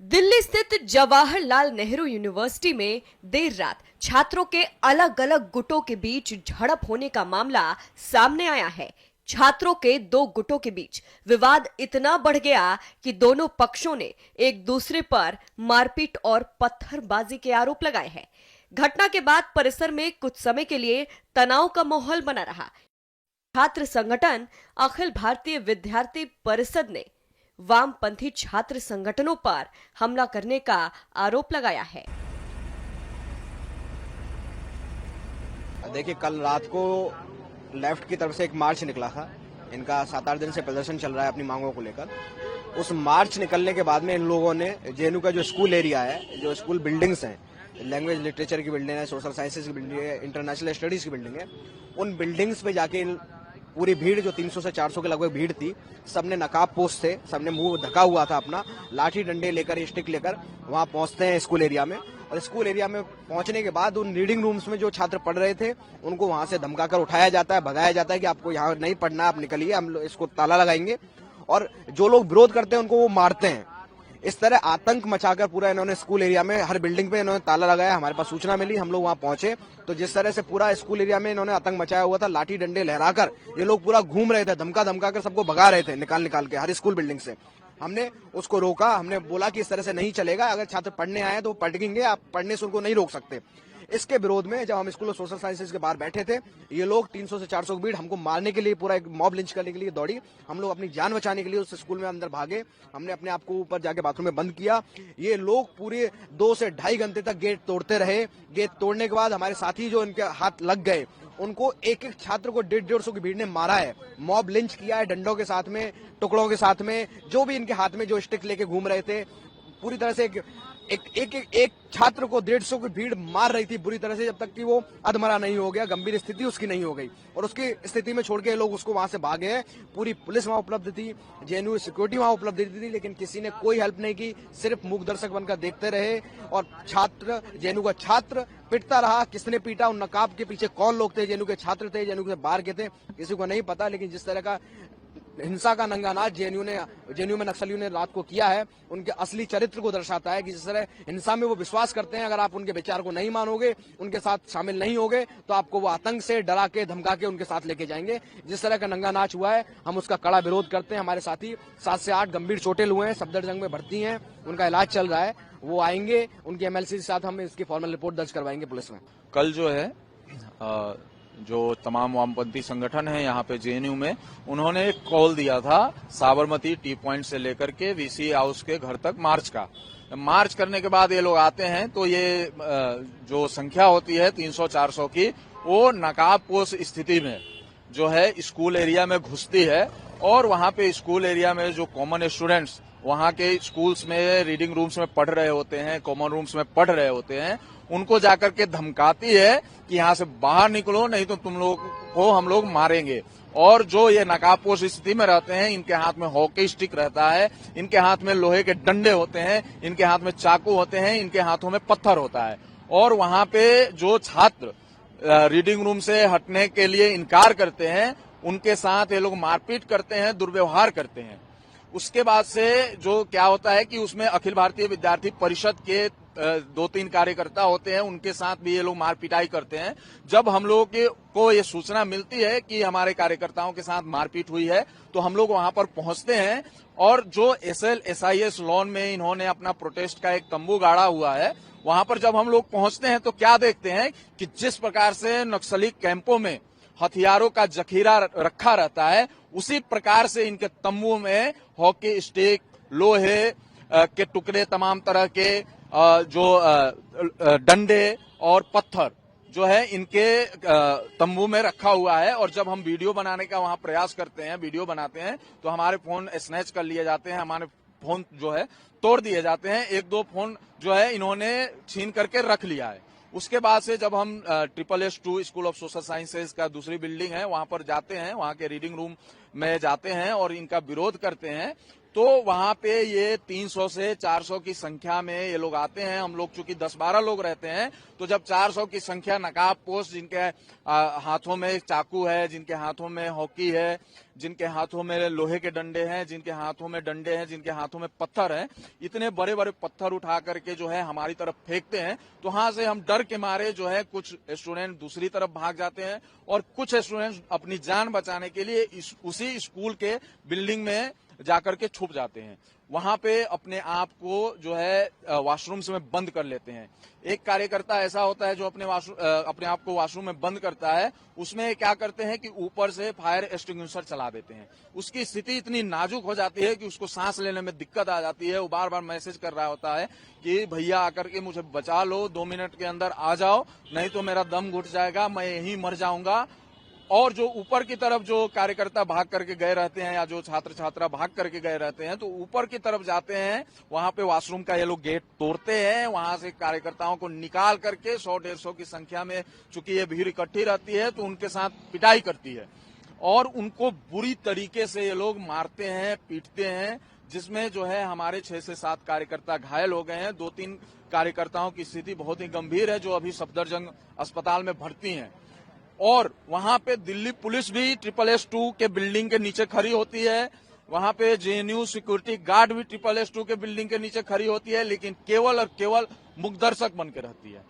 दिल्ली स्थित जवाहरलाल नेहरू यूनिवर्सिटी में देर रात छात्रों के अलग अलग गुटों के बीच झड़प होने का मामला सामने आया है। छात्रों के दो गुटों के बीच विवाद इतना बढ़ गया कि दोनों पक्षों ने एक दूसरे पर मारपीट और पत्थरबाजी के आरोप लगाए हैं। घटना के बाद परिसर में कुछ समय के लिए तनाव का माहौल बना रहा। छात्र संगठन अखिल भारतीय विद्यार्थी परिषद ने वामपंथी छात्र संगठनों पर हमला करने का आरोप लगाया है। देखिए, कल रात को लेफ्ट की तरफ से एक मार्च निकला था। इनका 7-8 दिन से प्रदर्शन चल रहा है अपनी मांगों को लेकर। उस मार्च निकलने के बाद में इन लोगों ने जेएनयू का जो स्कूल एरिया है, जो स्कूल बिल्डिंग्स हैं, लैंग्वेज लिटरेचर की बिल्डिंग है, सोशल साइंसेज की बिल्डिंग है, इंटरनेशनल स्टडीज की बिल्डिंग है, उन बिल्डिंग्स पे जाके पूरी भीड़, जो 300 से 400 के लगभग भीड़ थी, सबने नकाब पोस्ट थे, सबने मुंह ढका हुआ था अपना, लाठी डंडे लेकर, स्टिक लेकर वहां पहुंचते हैं स्कूल एरिया में। और स्कूल एरिया में पहुंचने के बाद उन रीडिंग रूम्स में जो छात्र पढ़ रहे थे उनको वहां से धमकाकर उठाया जाता है, भगाया जाता है कि आपको यहाँ नहीं पढ़ना, आप निकलिए, हम इसको ताला लगाएंगे। और जो लोग विरोध करते हैं उनको वो मारते हैं। इस तरह आतंक मचाकर पूरा इन्होंने स्कूल एरिया में हर बिल्डिंग पे इन्होंने ताला लगाया। हमारे पास सूचना मिली, हम लोग वहां पहुंचे तो जिस तरह से पूरा स्कूल एरिया में इन्होंने आतंक मचाया हुआ था, लाठी डंडे लहराकर ये लोग पूरा घूम रहे थे, धमका धमका कर सबको भगा रहे थे निकाल निकाल के हर स्कूल बिल्डिंग से। हमने उसको रोका, हमने बोला कि इस तरह से नहीं चलेगा, अगर छात्र पढ़ने आए तो वो पढ़ेंगे, आप पढ़ने से उनको नहीं रोक सकते। इसके विरोध में जब हम स्कूल ऑफ सोशल साइंसेज के बाहर बैठे थे, ये लोग 300 से 400 की भीड़ हमको मारने के लिए, पूरा एक मॉब लिंच करने के लिए दौड़ी। हम लोग अपनी जान बचाने के लिए उस स्कूल में अंदर भागे। हमने अपने आप को ऊपर जाके बाथरूम में बंद किया। ये लोग पूरे 2 से ढाई घंटे तक गेट तोड़ते रहे। गेट तोड़ने के बाद हमारे साथी जो इनके हाथ लग गए, उनको एक एक छात्र को 150-150 की भीड़ ने मारा है, मॉब लिंच किया है, डंडों के साथ में, टुकड़ों के साथ में, जो भी इनके हाथ में जो स्टिक लेके घूम रहे थे। पूरी तरह से एक छात्र को 150 की भीड़ मार रही थी बुरी तरह से, जब तक कि वो अधमरा नहीं हो गया, गंभीर स्थिति उसकी नहीं हो गई। और उसकी स्थिति में छोड़ के लोग उसको वहां से भागे हैं। पूरी पुलिस वहां उपलब्ध थी, जेएनयू सिक्योरिटी वहां उपलब्ध थी, लेकिन किसी ने कोई हेल्प नहीं की, सिर्फ मूक दर्शक बनकर देखते रहे। और छात्र, जेएनयू का छात्र पिटता रहा। किसने पीटा, उन नकाब के पीछे कौन लोग थे, जेएनयू के छात्र थे, जेएनयू के बाहर के थे, किसी को नहीं पता। लेकिन जिस तरह का हिंसा का नंगा नाच जेएनयू में नक्सलियों ने रात को किया है, उनके असली चरित्र को दर्शाता है कि जिस तरह हिंसा में वो विश्वास करते हैं। अगर आप उनके विचार को नहीं मानोगे, उनके साथ शामिल नहीं होगे, तो आपको वो आतंक से डरा के धमका के उनके साथ लेके जाएंगे। जिस तरह का नंगा नाच हुआ है, हम उसका कड़ा विरोध करते हैं। हमारे साथी 7 से 8 गंभीर चोटें हुए हैं, सफदरजंग में भर्ती हैं, उनका इलाज चल रहा है। वो आएंगे, उनके एमएलसी के साथ हम इसकी फॉर्मल रिपोर्ट दर्ज करवाएंगे पुलिस में। कल जो है जो तमाम वामपंथी संगठन है यहाँ पे जेएनयू में, उन्होंने एक कॉल दिया था साबरमती टी पॉइंट से लेकर के वीसी हाउस के घर तक मार्च का। मार्च करने के बाद ये लोग आते हैं तो ये जो संख्या होती है 300-400 की, वो नकाबपोश स्थिति में जो है स्कूल एरिया में घुसती है। और वहाँ पे स्कूल एरिया में जो कॉमन स्टूडेंट्स वहाँ के स्कूल्स में रीडिंग रूम्स में पढ़ रहे होते हैं, कॉमन रूम्स में पढ़ रहे होते हैं, उनको जाकर के धमकाती है कि यहाँ से बाहर निकलो, नहीं तो तुम लोग को हम लोग मारेंगे। और जो ये नकाबपोश स्थिति में रहते हैं, इनके हाथ में हॉकी स्टिक रहता है, इनके हाथ में लोहे के डंडे होते हैं, इनके हाथ में चाकू होते हैं, इनके हाथों में पत्थर होता है। और वहाँ पे जो छात्र रीडिंग रूम से हटने के लिए इनकार करते हैं, उनके साथ ये लोग मारपीट करते हैं, दुर्व्यवहार करते हैं। उसके बाद से जो क्या होता है कि उसमें अखिल भारतीय विद्यार्थी परिषद के 2-3 कार्यकर्ता होते हैं, उनके साथ भी ये लोग मार पिटाई करते हैं। जब हम लोग को ये सूचना मिलती है कि हमारे कार्यकर्ताओं के साथ मारपीट हुई है, तो हम लोग वहां पर पहुंचते हैं। और जो SIS लॉन में इन्होंने अपना प्रोटेस्ट का एक तंबू गाड़ा हुआ है, वहां पर जब हम लोग पहुंचते हैं तो क्या देखते हैं कि जिस प्रकार से नक्सली कैंपों में हथियारों का जखीरा रखा रहता है, उसी प्रकार से इनके तंबू में हॉकी स्टिक, लोहे के टुकड़े, तमाम तरह के जो डंडे और पत्थर जो है इनके तंबू में रखा हुआ है। और जब हम वीडियो बनाने का वहां प्रयास करते हैं, वीडियो बनाते हैं, तो हमारे फोन स्नैच कर लिए जाते हैं, हमारे फोन जो है तोड़ दिए जाते हैं। 1-2 फोन जो है इन्होंने छीन करके रख लिया है। उसके बाद से जब हम SSS2 school of social sciences का दूसरी बिल्डिंग है, वहां पर जाते हैं, वहां के रीडिंग रूम में जाते हैं और इनका विरोध करते हैं, तो वहां पे ये 300 से 400 की संख्या में ये लोग आते हैं। हम लोग चूंकि 10-12 लोग रहते हैं, तो जब 400 की संख्या, नकाब पोस्ट, जिनके हाथों में चाकू है, जिनके हाथों में हॉकी है, जिनके हाथों में लोहे के डंडे हैं, जिनके हाथों में डंडे हैं, जिनके हाथों में पत्थर हैं, इतने बड़े बड़े पत्थर उठा करके जो है हमारी तरफ फेंकते हैं। तो वहां से हम डर के मारे जो है कुछ स्टूडेंट दूसरी तरफ भाग जाते हैं और कुछ स्टूडेंट अपनी जान बचाने के लिए उसी स्कूल के बिल्डिंग में जाकर के छुप जाते हैं। वहां पे अपने आप को जो है वॉशरूम में बंद कर लेते हैं। एक कार्यकर्ता ऐसा होता है जो अपने आप को वॉशरूम में बंद करता है। उसमें क्या करते हैं कि ऊपर से फायर एक्सटिंग्विशर चला देते हैं। उसकी स्थिति इतनी नाजुक हो जाती है कि उसको सांस लेने में दिक्कत आ जाती है। वो बार बार मैसेज कर रहा होता है कि भैया आकर के मुझे बचा लो, 2 मिनट के अंदर आ जाओ, नहीं तो मेरा दम घुट जाएगा, मैं यहीं मर जाऊंगा। और जो ऊपर की तरफ जो कार्यकर्ता भाग करके गए रहते हैं या जो छात्र छात्रा भाग करके गए रहते हैं, तो ऊपर की तरफ जाते हैं, वहां पे वॉशरूम का ये लोग गेट तोड़ते हैं। वहां से कार्यकर्ताओं को निकाल करके 100-150 की संख्या में, चूंकि ये भीड़ इकट्ठी रहती है, तो उनके साथ पिटाई करती है और उनको बुरी तरीके से ये लोग मारते हैं, पीटते हैं, जिसमें जो है हमारे 6 से 7 कार्यकर्ता घायल हो गए हैं। 2-3 कार्यकर्ताओं की स्थिति बहुत ही गंभीर है, जो अभी सफदरजंग अस्पताल में भर्ती हैं। और वहां पे दिल्ली पुलिस भी SSS-2 के बिल्डिंग के नीचे खड़ी होती है। वहां पे JNU सिक्योरिटी गार्ड भी SSS-2 के बिल्डिंग के नीचे खड़ी होती है, लेकिन केवल और केवल मुखदर्शक बन के रहती है।